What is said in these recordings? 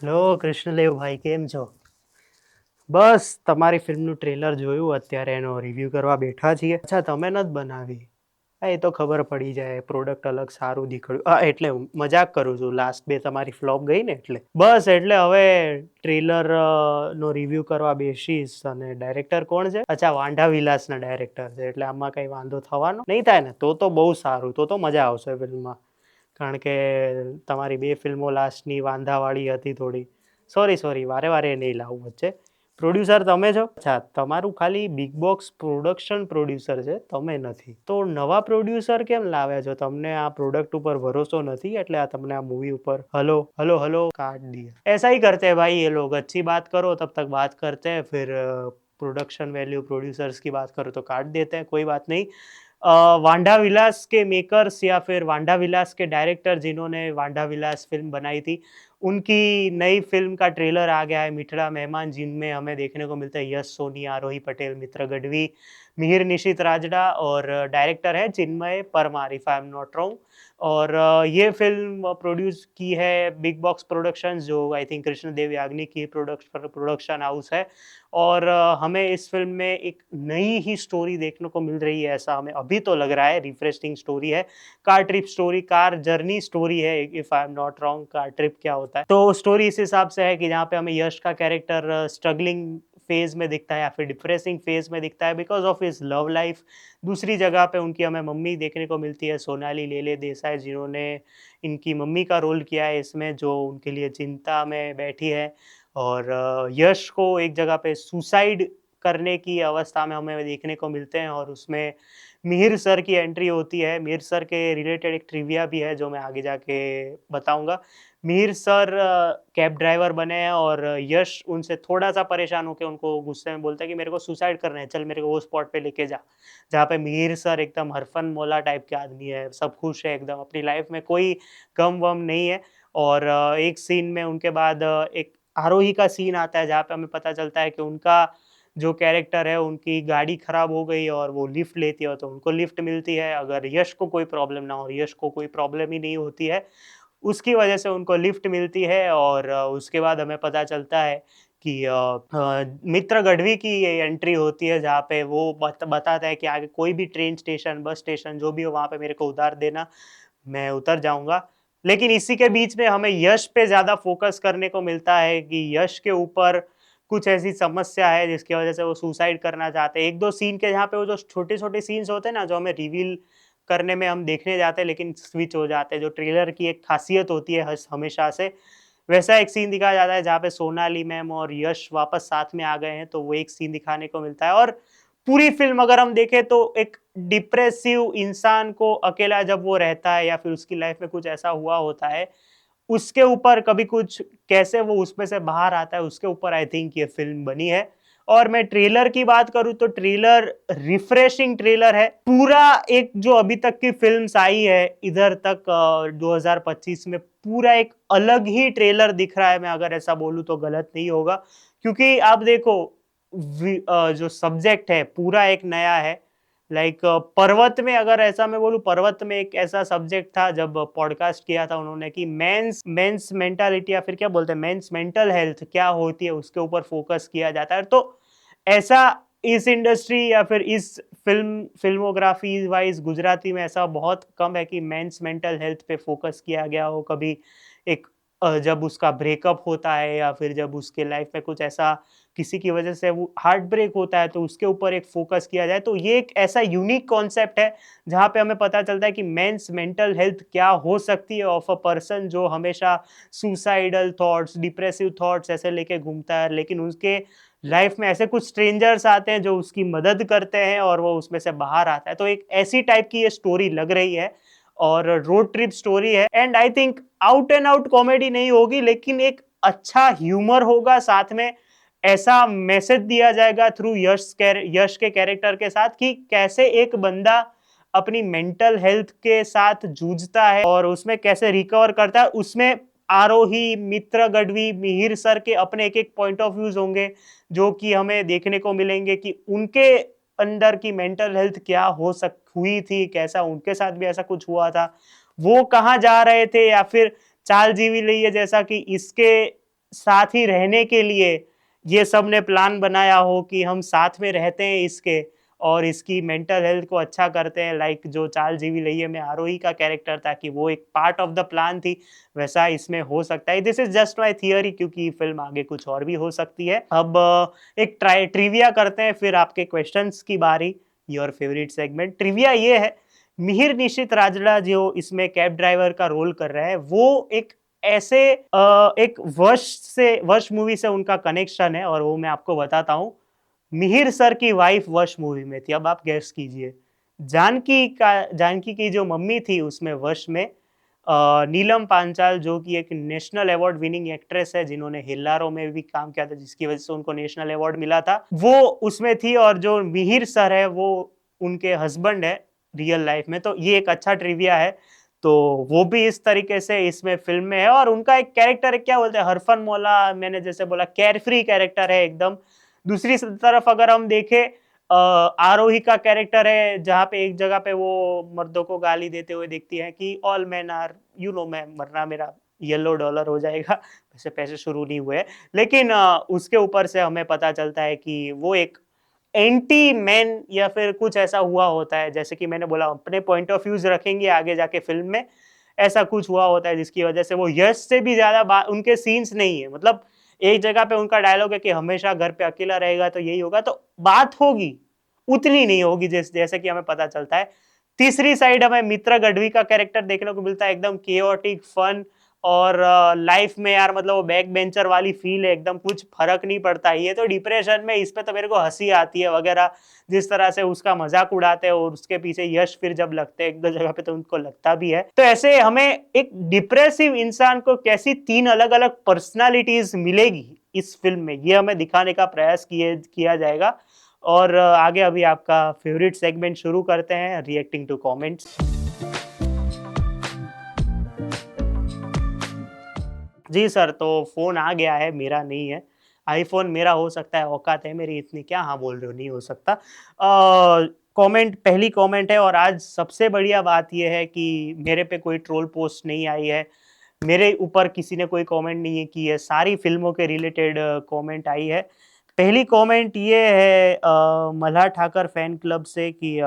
Hello કૃષ્ણદેવભાઈ કેમ છો? બસ તમારી ફિલ્મનું ટ્રેલર જોયું અત્યારે એનો રિવ્યૂ કરવા બેઠા છીએ. અચ્છા તમે નથી બનાવી. હા એ તો ખબર પડી જાય પ્રોડક્ટ અલગ સારું નીકળ્યું. એટલે હું મજાક કરું છું. લાસ્ટ બે તમારી ફ્લોપ ગઈ ને એટલે. બસ એટલે હવે ટ્રેલર નો રિવ્યૂ કરવા બેસીશ અને ડાયરેક્ટર કોણ છે? અચ્છા વાંઢા વિલાસના ડાયરેક્ટર છે એટલે આમાં કંઈ વાંધો થવાનો નહીં થાય ને તો બહુ સારું તો મજા આવશે ફિલ્મમાં. કારણ કે તમારી બે ફિલ્મો લાસ્ટની વાંધાવાળી હતી થોડી. સોરી વારે વારે નહીં લાવું વચ્ચે. પ્રોડ્યુસર તમે છો? અચ્છા તમારું ખાલી બિગ બોક્સ પ્રોડક્શન પ્રોડ્યુસર છે તમે નથી. તો નવા પ્રોડ્યુસર કેમ લાવ્યા છો? તમને આ પ્રોડક્ટ ઉપર ભરોસો નથી એટલે આ તમને આ મૂવી ઉપર હલો હલો હલો કાટ દિયા ऐसा ही करते हैं भाई ये लोग. अच्छी बात करो तब तक बात करते हैं फिर प्रोडक्शन वैल्यू प्रोड्यूसर्स की बात करो तो काट देते हैं. कोई बात नहीं. वांडा विलास के मेकर्स या फिर वांडा विलास के डायरेक्टर जिन्होंने वांडा विलास फिल्म बनाई थी, उनकी नई फिल्म का ट्रेलर आ गया है मिठड़ा मेहमान, जिनमें हमें देखने को मिलता है यश सोनी, आरोही पटेल, मित्र गढ़वी, मिहिर निशित राजड़ा और डायरेक्टर है Chinmay Parmar if I am not wrong. और ये फिल्म प्रोड्यूस की है बिग बॉक्स प्रोडक्शंस जो आई थिंक कृष्ण देव याग्निक की प्रोडक्शन हाउस है. और हमें इस फिल्म में एक नई ही स्टोरी देखने को मिल रही है ऐसा हमें अभी तो लग रहा है. रिफ्रेशिंग स्टोरी है, car trip story, car journey story है if I am not wrong. Car trip क्या होता है तो स्टोरी इस हिसाब से है कि जहाँ पे हमें यश का कैरेक्टर स्ट्रगलिंग फेज में दिखता है या फिर डिप्रेसिंग फेज में दिखता है because of his love life. दूसरी जगह पे उनकी हमें मम्मी देखने को मिलती है सोनाली लेले देसाई, जिन्होंने इनकी मम्मी का रोल किया है इसमें, जो उनके लिए चिंता में बैठी है. और यश को एक जगह पे सुसाइड करने की अवस्था में हमें देखने को मिलते हैं और उसमें मिहिर सर की एंट्री होती है. मिहिर सर के रिलेटेड एक ट्रिविया भी है जो मैं आगे जाके बताऊंगा. मिहिर सर कैब ड्राइवर बने हैं और यश उनसे थोड़ा सा परेशान होकर उनको गुस्से में बोलता है कि मेरे को सुसाइड करना है, चल मेरे को वो स्पॉट पे लेके जा. जहाँ पे मिहिर सर एकदम हरफन मौला टाइप के आदमी है, सब खुश है एकदम, अपनी लाइफ में कोई गम वम नहीं है. और एक सीन में उनके बाद एक आरोही का सीन आता है जहाँ पे हमें पता चलता है कि उनका जो कैरेक्टर है उनकी गाड़ी खराब हो गई और वो लिफ्ट लेती है तो उनको लिफ्ट मिलती है. अगर यश को कोई प्रॉब्लम ना हो, यश को कोई प्रॉब्लम ही नहीं होती है, उसकी वजह से उनको लिफ्ट मिलती है. और उसके बाद हमें पता चलता है कि मित्र गढ़वी की ये एंट्री होती है जहाँ पे वो बताता है कि आगे कोई भी ट्रेन स्टेशन, बस स्टेशन जो भी हो वहाँ पे मेरे को उतार देना, मैं उतर जाऊँगा. लेकिन इसी के बीच में हमें यश पे ज़्यादा फ़ोकस करने को मिलता है कि यश के ऊपर कुछ ऐसी समस्या है जिसकी वजह से वो सुसाइड करना चाहते हैं. 1-2 सीन के जहाँ पे वो जो छोटे-छोटे सीन्स होते हैं ना, जो हमें रिवील करने में हम देखने जाते हैं लेकिन स्विच हो जाते हैं, जो ट्रेलर की एक ख़ासियत होती है हस हमेशा से, वैसा एक सीन दिखाया जाता है जहाँ पे सोनाली मैम और यश वापस साथ में आ गए हैं, तो वो एक सीन दिखाने को मिलता है. और पूरी फ़िल्म अगर हम देखें तो एक डिप्रेसिव इंसान को अकेला जब वो रहता है या फिर उसकी लाइफ़ में कुछ ऐसा हुआ होता है, उसके ऊपर कभी कुछ कैसे वो उसमें से बाहर आता है, उसके ऊपर आई थिंक ये फ़िल्म बनी है. और मैं ट्रेलर की बात करूँ तो ट्रेलर रिफ्रेशिंग ट्रेलर है. पूरा एक जो अभी तक की फ़िल्म्स आई है इधर तक 2025 में, पूरा एक अलग ही ट्रेलर दिख रहा है. मैं अगर ऐसा बोलूँ तो गलत नहीं होगा, क्योंकि आप देखो जो सब्जेक्ट है पूरा एक नया है. लाइक पर्वत में, अगर ऐसा मैं बोलूँ, पर्वत में एक ऐसा सब्जेक्ट था जब पॉडकास्ट किया था उन्होंने कि मेंस मेंटालिटी या फिर क्या बोलते हैं मेंस मेंटल हेल्थ क्या होती है उसके ऊपर फोकस किया जाता है. तो ऐसा इस इंडस्ट्री या फिर इस फिल्मोग्राफी वाइज गुजराती में ऐसा बहुत कम है कि मेंस मेंटल हेल्थ पे फोकस किया गया हो. कभी एक जब उसका ब्रेकअप होता है या फिर जब उसके लाइफ में कुछ ऐसा किसी की वजह से वो हार्ट ब्रेक होता है तो उसके ऊपर एक फोकस किया जाए, तो ये एक ऐसा यूनिक कॉन्सेप्ट है जहाँ पे हमें पता चलता है कि मेंस मेंटल हेल्थ क्या हो सकती है ऑफ अ पर्सन जो हमेशा सुसाइडल थॉट्स, डिप्रेसिव थॉट्स ऐसे लेके घूमता है, लेकिन उसके लाइफ में ऐसे कुछ स्ट्रेंजर्स आते हैं जो उसकी मदद करते हैं और वो उसमें से बाहर आता है. तो एक ऐसी टाइप की ये स्टोरी लग रही है और रोड ट्रिप स्टोरी है. And I think out and out comedy नहीं होगी लेकिन एक अच्छा ह्यूमर होगा, साथ में ऐसा मैसेज दिया जाएगा थ्रू यश के कैरेक्टर के साथ कि कैसे एक बंदा अपनी मेंटल हेल्थ के साथ जूझता है और उसमें कैसे रिकवर करता है. उसमें आरोही, मित्र गढ़वी, मिहिर सर के अपने एक-एक पॉइंट ऑफ व्यूज़ होंगे जो कि हमें देखने को मिलेंगे कि उनके अंदर की मेंटल हेल्थ क्या हुई थी, कैसा उनके साथ भी ऐसा कुछ हुआ था, वो कहाँ जा रहे थे या फिर चाल जीवी रही है जैसा कि इसके साथ ही रहने के लिए ये सब ने प्लान बनाया हो कि हम साथ में रहते हैं इसके और इसकी मेंटल हेल्थ को अच्छा करते हैं, लाइक जो चाल जीवी लइये में आरोही का कैरेक्टर था कि वो एक पार्ट ऑफ द प्लान थी, वैसा इसमें हो सकता है। This is just my theory, क्योंकि फिल्म आगे कुछ और भी हो सकती है। अब एक ट्राई ट्रिविया करते हैं, फिर आपके क्वेश्चंस की बारी। योर फेवरेट सेगमेंट ट्रिविया ये है, मिहिर निशित राजड़ा जो इसमें कैब ड्राइवर का रोल कर रहा है, वो एक ऐसे एक वश मूवी से उनका कनेक्शन है और वो मैं आपको बताता हूं। मिहिर सर की वाइफ वश मूवी में थी। अब आप गैस कीजिए। जानकी की जो मम्मी थी उसमें वश में नीलम पांचाल, जो कि एक नेशनल अवार्ड विनिंग एक्ट्रेस है, जिन्होंने हिल्लारो में भी काम किया था, जिसकी वजह से उनको नेशनल अवार्ड मिला था, वो उसमें थी। और जो मिहिर सर है वो उनके हस्बैंड है रियल लाइफ में। तो ये एक अच्छा ट्रिविया है। तो वो भी इस तरीके से इसमें फिल्म में है और उनका एक कैरेक्टर है, क्या बोलते हैं, हरफन मौला, मैंने जैसे बोला केयरफ्री कैरेक्टर है एकदम। दूसरी तरफ अगर हम देखें, आरोही का कैरेक्टर है जहाँ पे एक जगह पे वो मर्दों को गाली देते हुए दिखती है कि ऑल मैन आर मैं मरना मेरा येलो डॉलर हो जाएगा। वैसे पैसे शुरू नहीं हुए, लेकिन उसके ऊपर से हमें पता चलता है कि वो एक एंटी मैन या फिर कुछ ऐसा हुआ होता है। जैसे कि मैंने बोला, अपने पॉइंट ऑफ व्यूज रखेंगे आगे जाके फिल्म में, ऐसा कुछ हुआ होता है जिसकी वजह से वो यश से भी ज्यादा उनके सीन्स नहीं है। मतलब एक जगह पे उनका डायलॉग है कि हमेशा घर पे अकेला रहेगा तो यही होगा, तो बात होगी उतनी नहीं होगी जैसे कि हमें पता चलता है। तीसरी साइड हमें मित्र गढ़वी का कैरेक्टर देखने को मिलता है, एकदम केओटिक फन और लाइफ में यार मतलब वो बैक बेंचर वाली फील है, एकदम कुछ फर्क नहीं पड़ता। ये तो डिप्रेशन में, इस पे तो मेरे को हंसी आती है वगैरह, जिस तरह से उसका मजाक उड़ाते हैं और उसके पीछे यश फिर जब लगते हैं एक दो जगह पे तो उनको लगता भी है। तो ऐसे हमें एक डिप्रेसिव इंसान को कैसी 3 अलग अलग पर्सनालिटीज मिलेगी इस फिल्म में, ये हमें दिखाने का प्रयास किया जाएगा। और आगे अभी आपका फेवरेट सेगमेंट शुरू करते हैं, रिएक्टिंग टू कमेंट्स। जी सर, तो फोन आ गया है, मेरा नहीं है। आईफोन मेरा हो सकता है, औकात है मेरी इतनी, क्या हाँ बोल रहे हो, नहीं हो सकता। कमेंट, पहली कमेंट है और आज सबसे बढ़िया बात यह है कि मेरे पे कोई ट्रोल पोस्ट नहीं आई है, मेरे ऊपर किसी ने कोई कमेंट नहीं की है, सारी फिल्मों के रिलेटेड कमेंट आई है। पहली कमेंट ये है मल्हार ठाकर फैन क्लब से कि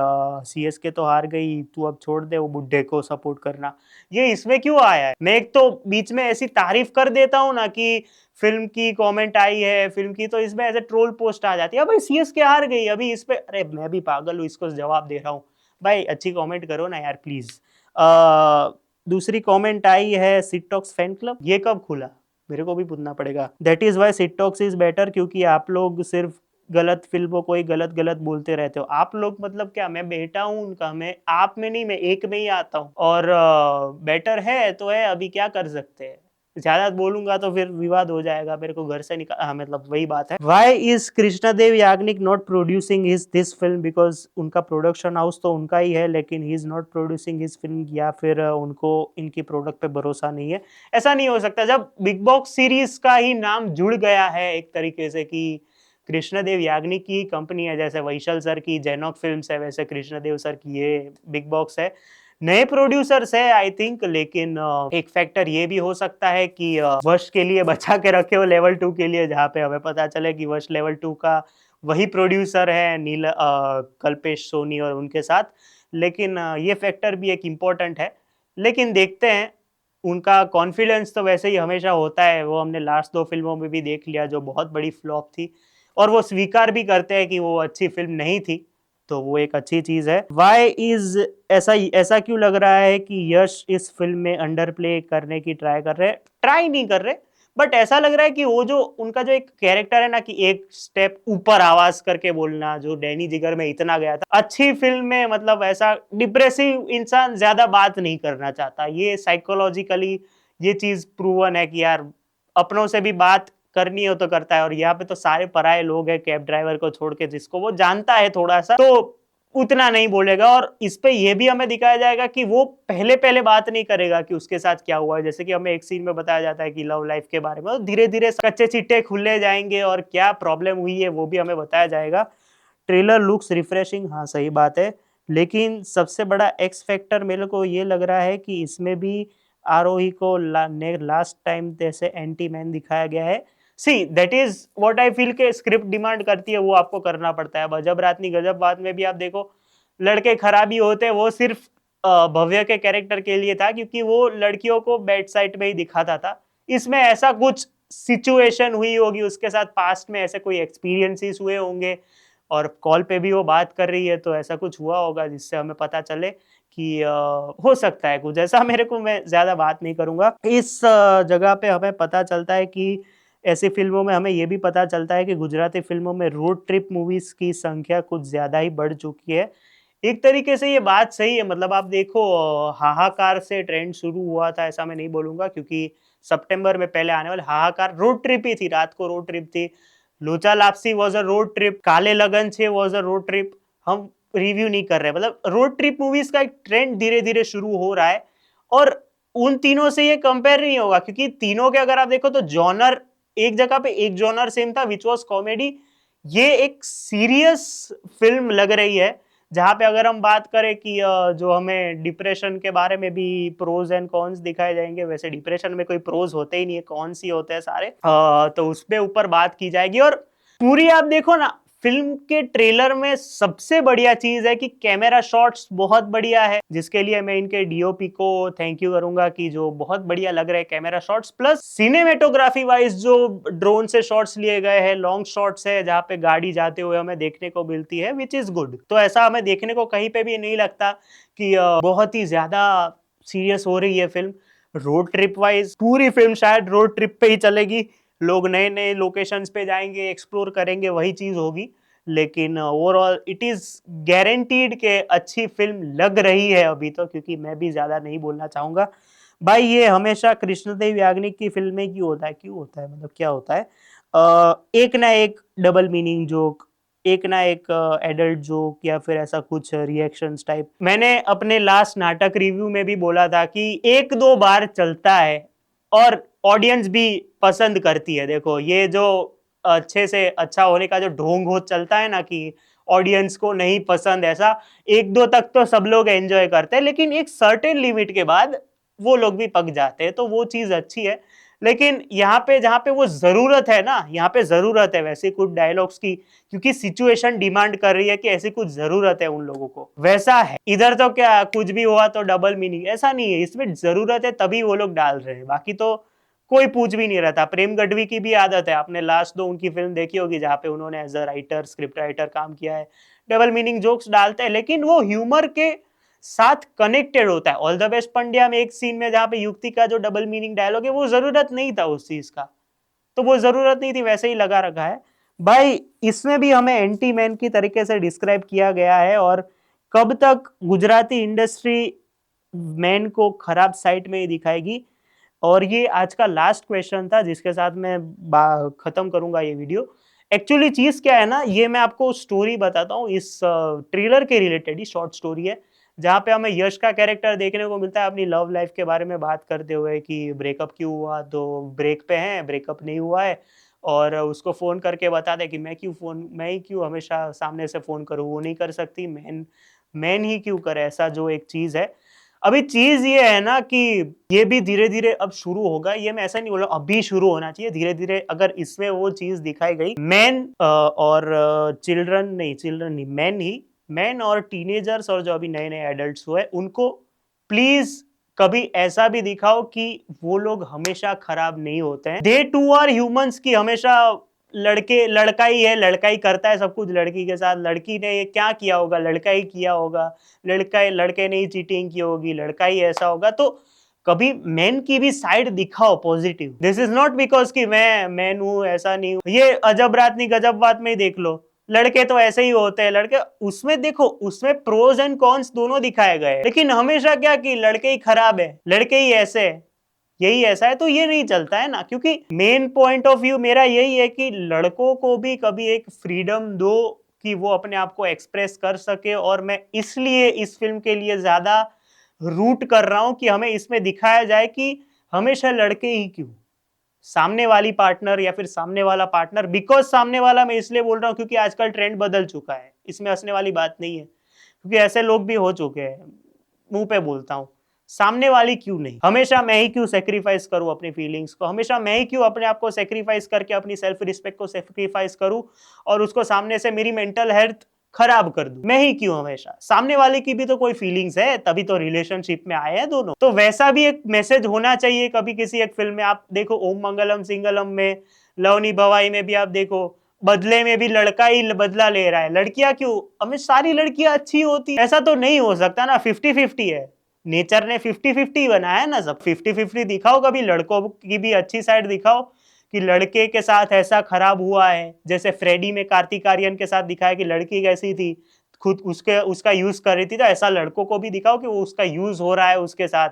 सीएसके तो हार गई, तू अब छोड़ दे वो बुड्ढे को सपोर्ट करना। ये इसमें क्यों आया है? मैं एक तो बीच में ऐसी तारीफ कर देता हूँ ना कि फिल्म की कमेंट आई है फिल्म की, तो इसमें ऐसे ट्रोल पोस्ट आ जाती है, भाई सीएसके हार गई अभी इस पे, अरे मैं भी पागल हूँ, इसको जवाब दे रहा हूँ। भाई अच्छी कमेंट करो ना यार प्लीज। दूसरी कमेंट आई है सिटॉक्स फैन क्लब, ये कब खुला मेरे को भी पूछना पड़ेगा। दैट इज वाई सिटॉक्स इज बेटर, क्योंकि आप लोग सिर्फ गलत फिल्मों को ही गलत गलत बोलते रहते हो। आप लोग मतलब क्या, मैं बेटा हूँ उनका, मैं आप में नहीं, मैं एक में ही आता हूँ। और बेटर है तो है, अभी क्या कर सकते हैं, ज्यादा बोलूंगा तो फिर विवाद हो जाएगा, मेरे को घर से निकाल, हाँ मतलब वही बात है। Why is Krishnadev Yagnik not producing his this film, because उनका प्रोडक्शन हाउस तो उनका ही है, लेकिन he is not producing his film, या फिर उनको इनकी प्रोडक्ट पे भरोसा नहीं है। ऐसा नहीं हो सकता, जब बिग बॉक्स सीरीज का ही नाम जुड़ गया है एक तरीके से कि कृष्णदेव याग्निक की कंपनी है, जैसे वैशल सर की जैनॉक फिल्म्स है, वैसे कृष्णदेव सर की ये बिग बॉक्स है। नए प्रोड्यूसर्स है आई थिंक, लेकिन एक फैक्टर ये भी हो सकता है कि वश के लिए बचा के रखे हो लेवल 2 के लिए, जहाँ पे हमें पता चले कि वश लेवल 2 का वही प्रोड्यूसर है कल्पेश सोनी और उनके साथ। लेकिन ये फैक्टर भी एक इम्पोर्टेंट है। लेकिन देखते हैं, उनका कॉन्फिडेंस तो वैसे ही हमेशा होता है, वो हमने लास्ट 2 फिल्मों में भी देख लिया जो बहुत बड़ी फ्लॉप थी, और वो स्वीकार भी करते हैं कि वो अच्छी फिल्म नहीं थी, तो वो एक अच्छी चीज है। वाई इज ऐसा क्यों लग रहा है कि यश इस फिल्म में अंडर प्ले करने की ट्राई कर रहे हैं? ट्राई नहीं कर रहे, बट ऐसा लग रहा है कि वो जो उनका जो एक कैरेक्टर है ना, कि एक स्टेप ऊपर आवाज करके बोलना, जो डैनी जिगर में इतना गया था अच्छी फिल्म में, मतलब ऐसा डिप्रेसिव इंसान ज्यादा बात नहीं करना चाहता। ये साइकोलॉजिकली ये चीज प्रूवन है कि यार अपनों से भी बात करनी हो तो करता है, और यहाँ पे तो सारे पराये लोग हैं कैब ड्राइवर को छोड़ के, जिसको वो जानता है थोड़ा सा, तो उतना नहीं बोलेगा। और इस पे ये भी हमें दिखाया जाएगा कि वो पहले पहले बात नहीं करेगा कि उसके साथ क्या हुआ है। जैसे कि हमें एक सीन में बताया जाता है कि लव लाइफ के बारे में, धीरे धीरे कच्चे चिट्टे खुले जाएंगे और क्या प्रॉब्लम हुई है वो भी हमें बताया जाएगा। ट्रेलर लुक्स रिफ्रेशिंग, हाँ सही बात है, लेकिन सबसे बड़ा एक्स फैक्टर मेरे को ये लग रहा है कि इसमें भी आरोही को लास्ट टाइम जैसे एंटी मैन दिखाया गया है। See that is what I feel के स्क्रिप्ट डिमांड करती है, वो आपको करना पड़ता है। अजब रात नहीं गजब बात में भी आप देखो, लड़के खराबी होते वो सिर्फ भव्य के कैरेक्टर के लिए था, क्योंकि वो लड़कियों को बेड साइड में ही दिखाता था। इसमें ऐसा कुछ सिचुएशन हुई होगी उसके साथ, पास्ट में ऐसे कोई एक्सपीरियंसेस हुए होंगे और कॉल पे भी वो बात कर रही है, तो ऐसा कुछ हुआ होगा जिससे हमें पता चले कि हो सकता है कुछ ऐसा। मेरे को, मैं ज्यादा बात नहीं करूंगा। इस जगह पे हमें पता चलता है कि ऐसी फिल्मों में हमें ये भी पता चलता है कि गुजराती फिल्मों में रोड ट्रिप मूवीज की संख्या कुछ ज्यादा ही बढ़ चुकी है। एक तरीके से ये बात सही है, मतलब आप देखो हाहाकार से ट्रेंड शुरू हुआ था, ऐसा मैं नहीं बोलूंगा, क्योंकि सितंबर में पहले आने वाले हाहाकार रोड ट्रिप ही थी, रात को रोड ट्रिप थी। लोचा lapsi was a road trip, काले लगन 6 वाज अ रोड ट्रिप। हम रिव्यू नहीं कर रहे, मतलब रोड ट्रिप मूवीज का एक ट्रेंड धीरे धीरे शुरू हो रहा है। और उन तीनों से ये कंपेयर नहीं होगा, क्योंकि तीनों के अगर आप देखो तो जॉनर एक जगह पे, एक जॉनर सेम था विच वॉज कॉमेडी। ये एक सीरियस फिल्म लग रही है, जहां पे अगर हम बात करें कि जो हमें डिप्रेशन के बारे में भी प्रोज एंड कॉन्स दिखाए जाएंगे, वैसे डिप्रेशन में कोई प्रोज होते ही नहीं है, कॉन्स ही होते हैं सारे। तो उस पे ऊपर बात की जाएगी। और पूरी आप देखो ना, फिल्म के ट्रेलर में सबसे बढ़िया चीज है कि कैमरा शॉट्स बहुत बढ़िया है, जिसके लिए मैं इनके डीओपी को थैंक यू करूंगा कि जो बहुत बढ़िया लग रहे हैं camera shots. Plus cinematography wise जो ड्रोन से शॉट्स लिए गए हैं, लॉन्ग शॉट्स है जहां पे गाड़ी जाते हुए हमें देखने को मिलती है, विच इज गुड। तो ऐसा हमें देखने को कहीं पे भी नहीं लगता कि बहुत ही ज्यादा सीरियस हो रही है फिल्म। रोड ट्रिप वाइज पूरी फिल्म शायद रोड ट्रिप पे ही चलेगी, लोग नए नए लोकेशंस पे जाएंगे, एक्सप्लोर करेंगे, वही चीज होगी। लेकिन ओवरऑल इट इज गारंटीड के अच्छी फिल्म लग रही है अभी तो, क्योंकि मैं भी ज्यादा नहीं बोलना चाहूंगा। भाई ये हमेशा कृष्णदेव याग्निक की फिल्में क्यों होता है, क्यों होता है, मतलब क्या होता है, एक ना एक डबल मीनिंग जोक, एक ना एक एडल्ट जोक, या फिर ऐसा कुछ रिएक्शंस टाइप। मैंने अपने लास्ट नाटक रिव्यू में भी बोला था कि एक दो बार चलता है और ऑडियंस भी पसंद करती है। देखो ये जो अच्छे से अच्छा होने का जो ढोंग हो चलता है ना कि ऑडियंस को नहीं पसंद, ऐसा एक दो तक तो सब लोग एंजॉय करते हैं, लेकिन एक सर्टेन लिमिट के बाद वो लोग भी पक जाते हैं, तो वो चीज अच्छी है। लेकिन यहाँ पे जहाँ पे वो जरूरत है ना, यहाँ पे जरूरत है वैसे कुछ डायलॉग्स की, क्योंकि सिचुएशन डिमांड कर रही है कि ऐसी कुछ जरूरत है उन लोगों को, वैसा है। इधर तो क्या कुछ भी हुआ तो डबल मीनिंग, ऐसा नहीं है, इसमें जरूरत है तभी वो लोग डाल रहे हैं, बाकी तो कोई पूछ भी नहीं रहा था। प्रेम गढ़वी की भी आदत है, आपने लास्ट दो उनकी फिल्म देखी होगी जहां पे उन्होंने as a writer script writer काम किया है, डबल मीनिंग जोक्स डालते हैं, लेकिन वो ह्यूमर के साथ कनेक्टेड होता है। ऑल द बेस्ट पंड्या में एक सीन में जहां पे युक्ति का जो डबल मीनिंग डायलॉग है, वो जरूरत नहीं था उस चीज का, तो वो जरूरत नहीं थी, वैसे ही लगा रखा है। भाई इसमें भी हमें एंटी मैन की तरीके से डिस्क्राइब किया गया है, और कब तक गुजराती इंडस्ट्री मैन को खराब साइड में ही दिखाएगी। और ये आज का लास्ट क्वेश्चन था जिसके साथ मैं खत्म करूंगा ये वीडियो। एक्चुअली चीज क्या है ना, ये मैं आपको स्टोरी बताता हूँ, इस ट्रेलर के रिलेटेड ही शॉर्ट स्टोरी है, जहाँ पे हमें यश का कैरेक्टर देखने को मिलता है अपनी लव लाइफ के बारे में बात करते हुए कि ब्रेकअप क्यों हुआ, तो ब्रेक पे है, ब्रेकअप नहीं हुआ है, और उसको फोन करके बता दे कि मैं ही क्यों हमेशा सामने से फोन करूँ, वो नहीं कर सकती, मैन मैन ही क्यों करे, ऐसा जो एक चीज है। अभी चीज ये है ना कि ये भी धीरे धीरे अब शुरू होगा, ये मैं ऐसा नहीं बोल रहा अभी शुरू होना चाहिए, धीरे धीरे अगर इसमें वो चीज दिखाई गई, मैन और चिल्ड्रन नहीं, मैन और टीनेजर्स और जो अभी नए नए एडल्ट्स हुए उनको प्लीज कभी ऐसा भी दिखाओ कि वो लोग हमेशा खराब नहीं होते हैं। दे टू आर ह्यूमंस की हमेशा लड़का ही है, लड़का ही करता है सब कुछ लड़की के साथ, लड़की ने ये क्या किया होगा, लड़का ही किया होगा, लड़के ने ही चीटिंग की होगी, लड़का ही ऐसा होगा। तो कभी मैन की भी साइड दिखाओ positive. This is not because कि मैं मैन हूं, ऐसा नहीं हूं। ये अजब रात नहीं गजब बात में ही देख लो, लड़के तो ऐसे ही होते हैं, लड़के उसमें देखो, उसमें प्रोज एंड कॉन्स दोनों दिखाए गए, लेकिन हमेशा क्या कि लड़के ही खराब है, लड़के ही ऐसे है, यही ऐसा है, तो ये नहीं चलता है ना। क्योंकि मेन पॉइंट ऑफ व्यू मेरा यही है कि लड़कों को भी कभी एक फ्रीडम दो कि वो अपने आप को एक्सप्रेस कर सके। और मैं इसलिए इस फिल्म के लिए ज्यादा रूट कर रहा हूं कि हमें इसमें दिखाया जाए कि हमेशा लड़के ही क्यों, सामने वाली पार्टनर या फिर सामने वाला पार्टनर, बिकॉज सामने वाला मैं इसलिए बोल रहा हूं क्योंकि आजकल ट्रेंड बदल चुका है, इसमें हंसने वाली बात नहीं है, क्योंकि ऐसे लोग भी हो चुके हैं, मुंह पे बोलता हूं। सामने वाली क्यों नहीं? हमेशा मैं ही क्यों सेक्रीफाइस करूं अपनी फीलिंग्स को? हमेशा मैं ही क्यों अपने आप को सेक्रीफाइस करके अपनी सेल्फ रिस्पेक्ट को सेक्रीफाइस करूं और उसको सामने से मेरी मेंटल हेल्थ खराब कर दूं? मैं ही क्यों हमेशा? सामने वाले की भी तो कोई फीलिंग्स है, तभी तो रिलेशनशिप में आए हैं दोनों। तो वैसा भी एक मैसेज होना चाहिए कभी किसी एक फिल्म में। आप देखो ओम मंगलम सिंगलम में, लवनी भवाई में भी आप देखो, बदले में भी लड़का ही बदला ले रहा है, लड़कियां क्यों? हमें सारी लड़कियां अच्छी होती, ऐसा तो नहीं हो सकता ना। 50-50 है, नेचर ने 50-50 बनाया ना, सब 50-50 दिखाओ। कभी लड़कों की भी अच्छी साइड दिखाओ कि लड़के के साथ ऐसा खराब हुआ है, जैसे फ्रेडी में कार्तिक आर्यन के साथ दिखाया कि लड़की कैसी थी, खुद उसका यूज कर रही थी, तो ऐसा लड़कों को भी दिखाओ कि वो उसका यूज हो रहा है उसके साथ।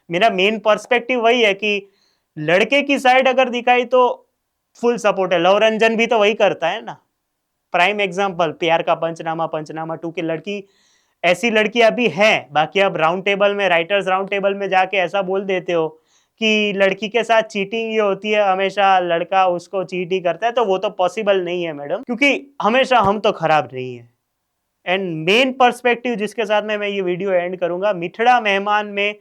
मेरा मेन पर्सपेक्टिव वही है कि लड़के की साइड अगर दिखाई तो फुल सपोर्ट है। लव रंजन भी तो वही करता है ना, प्राइम एग्जाम्पल प्यार का पंचनामा, पंचनामा 2 की लड़की, ऐसी लड़की अभी है। बाकी आप राउंड टेबल में, राइटर्स राउंड टेबल में जाके ऐसा बोल देते हो कि लड़की के साथ चीटिंग ये होती है, हमेशा लड़का उसको चीट ही करता है, तो वो तो पॉसिबल नहीं है मैडम, क्योंकि हमेशा हम तो खराब नहीं है। एंड मेन पर्सपेक्टिव जिसके साथ में मैं ये वीडियो एंड करूंगा, मिठड़ा मेहमान में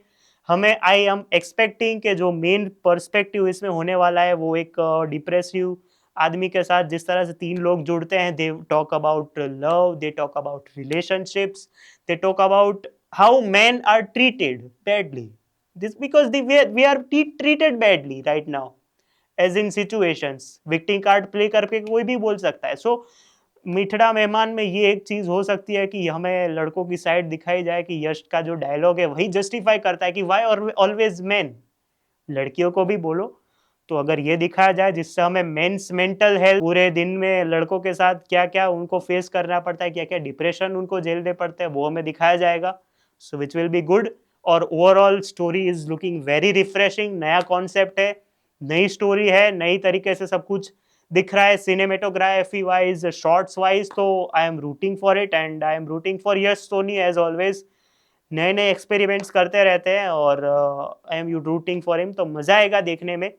हमें आई एम एक्सपेक्टिंग के जो मेन पर्सपेक्टिव इसमें होने वाला है वो एक डिप्रेसिव आदमी के साथ जिस तरह से 3 लोग जुड़ते हैं, they talk about love, they talk about relationships, they talk about how men are treated badly, this because we are treated badly right now as in situations, victim card play करके कोई भी बोल सकता है। सो मिठड़ा मेहमान में ये एक चीज हो सकती है कि हमें लड़कों की साइड दिखाई जाए कि यश का जो डायलॉग है वही जस्टिफाई करता है कि वाई ऑलवेज मेन, लड़कियों को भी बोलो। तो अगर ये दिखाया जाए जिससे हमें मेंस मेंटल हेल्थ, पूरे दिन में लड़कों के साथ क्या क्या उनको फेस करना पड़ता है, क्या क्या डिप्रेशन उनको झेलने पड़ते हैं, वो हमें दिखाया जाएगा। सो विच विल बी गुड। और overall story is looking very refreshing. नया कॉन्सेप्ट है, नई स्टोरी है, नई तरीके से सब कुछ दिख रहा है सिनेमेटोग्राफी वाइज, शॉर्ट्स वाइज। तो I am rooting for it and I am rooting for Yash Soni as always. नए नए एक्सपेरिमेंट्स करते रहते हैं और I am you rooting for him. तो मजा आएगा देखने में।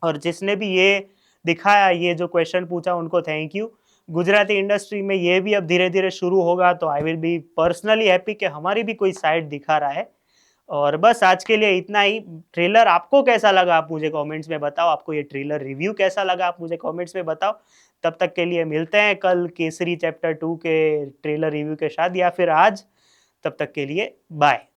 और जिसने भी ये दिखाया, ये जो क्वेश्चन पूछा, उनको थैंक यू। गुजराती इंडस्ट्री में ये भी अब धीरे धीरे शुरू होगा, तो I will be personally happy कि हमारी भी कोई साइड दिखा रहा है। और बस आज के लिए इतना ही। ट्रेलर आपको कैसा लगा आप मुझे कमेंट्स में बताओ, आपको ये ट्रेलर रिव्यू कैसा लगा आप मुझे कमेंट्स में बताओ। तब तक के लिए मिलते हैं कल केसरी चैप्टर 2 के ट्रेलर रिव्यू के साथ, या फिर आज। तब तक के लिए बाय।